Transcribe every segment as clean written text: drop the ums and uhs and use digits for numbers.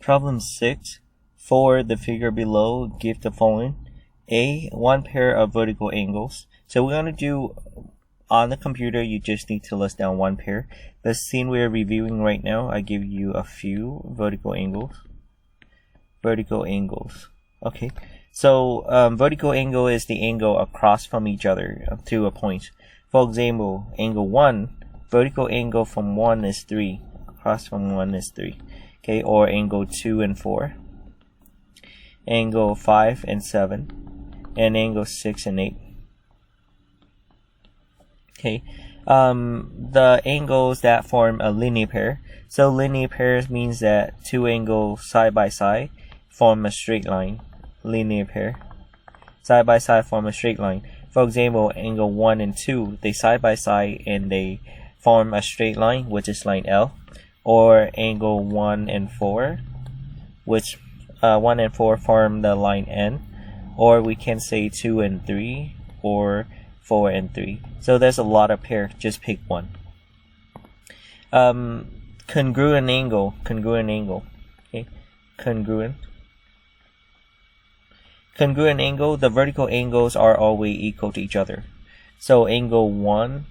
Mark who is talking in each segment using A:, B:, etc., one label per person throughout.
A: Problem 6. For the figure below, give the following. A. One pair of vertical angles. So we're going to do, on the computer, you just need to list down one pair. The scene we're reviewing right now, I give you a few vertical angles. Vertical angles. Okay. So vertical angle is the angle across from each other to a point. For example, angle 1, vertical angle from 1 is 3. Across from 1 is 3. Okay, or angle 2 and 4. Angle 5 and 7. And angle 6 and 8. Okay. The angles that form a linear pair. So linear pairs means that two angles side by side form a straight line. Linear pair. Side by side form a straight line. For example, angle 1 and 2, they side by side and they form a straight line, which is line L. Or angle 1 and 4, which 1 and 4 form the line N. Or we can say 2 and 3, or 4 and 3. So there's a lot of pair, just pick one. Congruent angle. Okay, congruent angle, the vertical angles are always equal to each other. So angle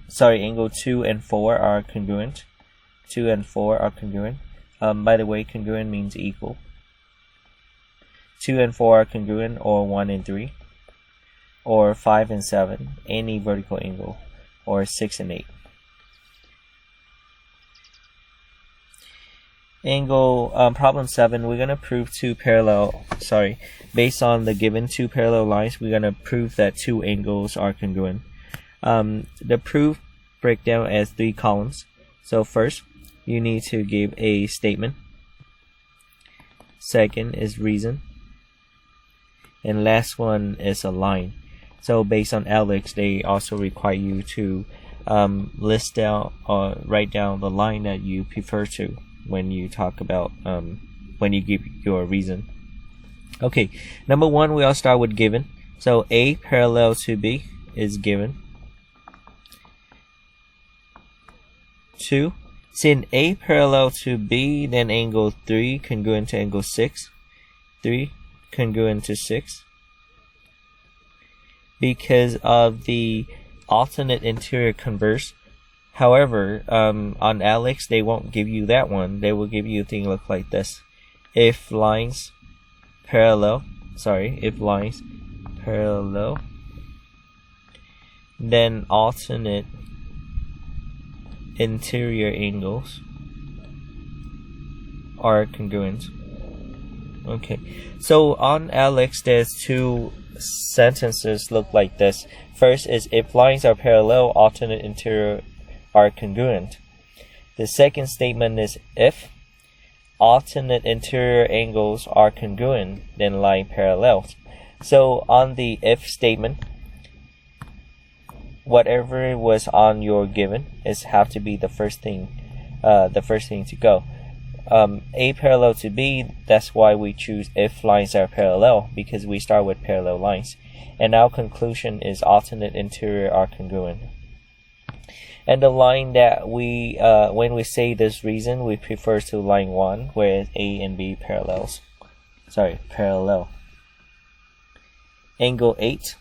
A: 2 and 4 are congruent. 2 and 4 are congruent. By the way, congruent means equal. 2 and 4 are congruent, or 1 and 3. Or 5 and 7, any vertical angle. Or 6 and 8. Problem 7, we're going to prove based on the given two parallel lines, we're going to prove that two angles are congruent. The proof break down as 3 columns. So first, you need to give a statement. Second is reason. And last one is a line. So based on ALEKS, they also require you to list down or write down the line that you prefer to when you talk about when you give your reason. Okay, number 1, we all start with given. So A parallel to B is given. 2, since A parallel to B, then angle 3 congruent to angle 6. 3 congruent to 6. Because of the alternate interior converse. However, on ALEKS, they won't give you that one. They will give you a thing look like this. If lines parallel, then alternate interior angles are congruent. Okay, so on ALEKS, there's two sentences look like this. First is if lines are parallel, alternate interior are congruent. The second statement is if alternate interior angles are congruent, then line parallels. So on the if statement, whatever was on your given is have to be the first thing to go. A parallel to B, that's why we choose if lines are parallel, because we start with parallel lines. And our conclusion is alternate interior are congruent. And the line that we, when we say this reason, we prefer to line 1, where A and B parallel. Angle 8.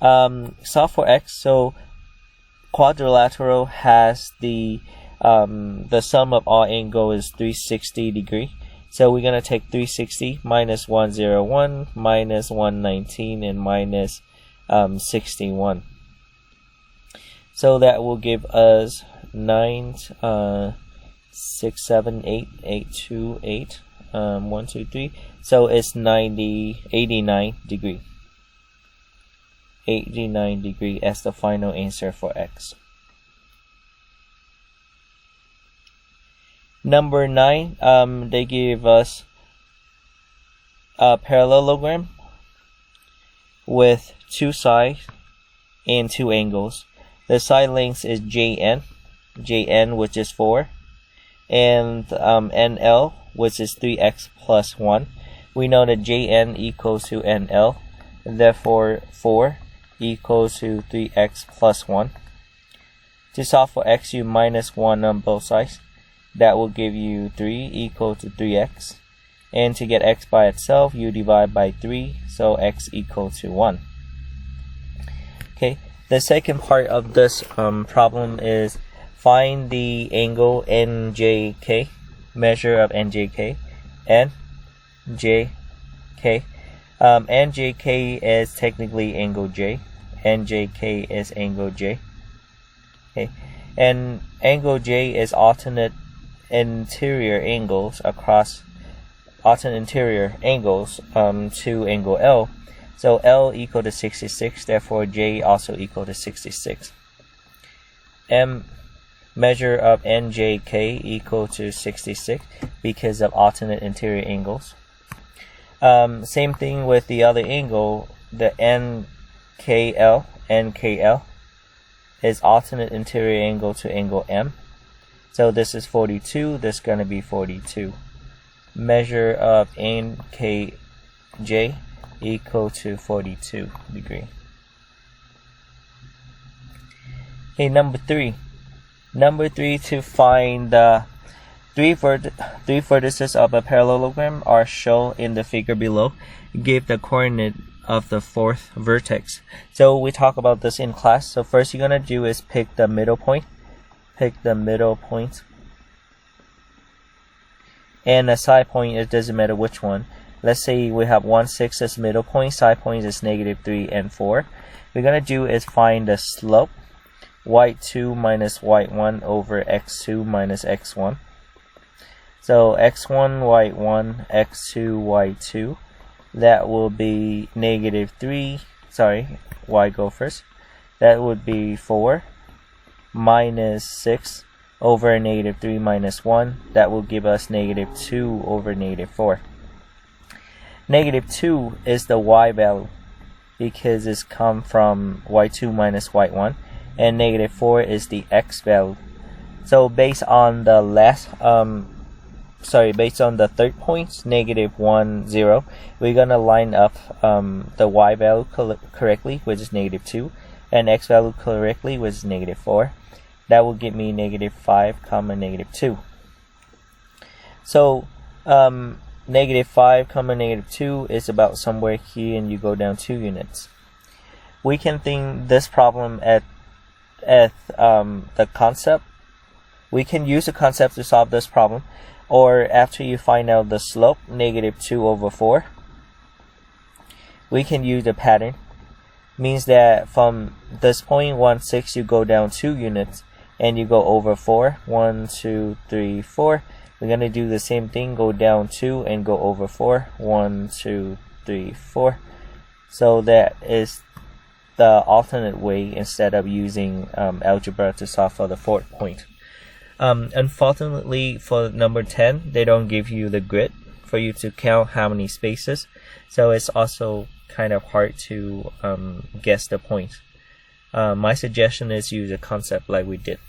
A: Solve for x. So quadrilateral has the sum of all angle is 360 degree. So we're gonna take 360 minus 101 minus 119 and minus 61. So that will give us 9, 6, 7, 8, 8, 2, 8, 1, 2, 3. So it's 89 degree. 89 degree as the final answer for x. Number 9, they give us a parallelogram with 2 sides and 2 angles. The side length is JN, which is 4, and NL, which is 3x plus 1. We know that JN equals to NL, therefore 4 equals to 3x plus 1. To solve for x, you minus 1 on both sides. That will give you 3 equal to 3x. And to get x by itself, you divide by 3, so x equal to 1. Okay, the second part of this problem is find the angle NJK, measure of NJK, NJK. NJK is technically angle J, NJK is angle J. Okay, and angle J is alternate interior angles to angle L. So L equal to 66, therefore J also equal to 66. Measure of NJK equal to 66 because of alternate interior angles. Same thing with the other angle, the NKL is alternate interior angle to angle M. So this is 42, this is going to be 42. Measure of NKJ equal to 42 degree. Okay, number 3. Number 3, to find the three vertices of a parallelogram are shown in the figure below. Give the coordinate of the fourth vertex. So we talk about this in class. So first you're gonna do is pick the middle point. And a side point, it doesn't matter which one. Let's say we have 1, 6 as middle point, side point is -3 and 4. We're gonna do is find the slope, y2 minus y1 over x2 minus x1. So x1, y1, x2, y2, that will be -3, y go first. That would be 4 minus 6 over -3 minus 1. That will give us -2 over -4. -2 is the y value because it's come from y2 minus y1, and -4 is the x value. So based on the based on the third point, -1, 0, we're gonna line up the y value correctly, which is -2, and x value correctly, which is -4. That will give me -5, -2. So -5, -2 is about somewhere here, and you go down 2 units. We can think this problem at the concept. We can use the concept to solve this problem, or after you find out the slope, -2 over 4, we can use the pattern. Means that from this point 1, 6, you go down 2 units and you go over 4. 1, 2, 3, 4. We're gonna do the same thing, go down 2 and go over 4. 1, 2, 3, 4. So that is the alternate way instead of using algebra to solve for the fourth point. Unfortunately for number 10, they don't give you the grid for you to count how many spaces, so it's also kind of hard to guess the point. My suggestion is use a concept like we did.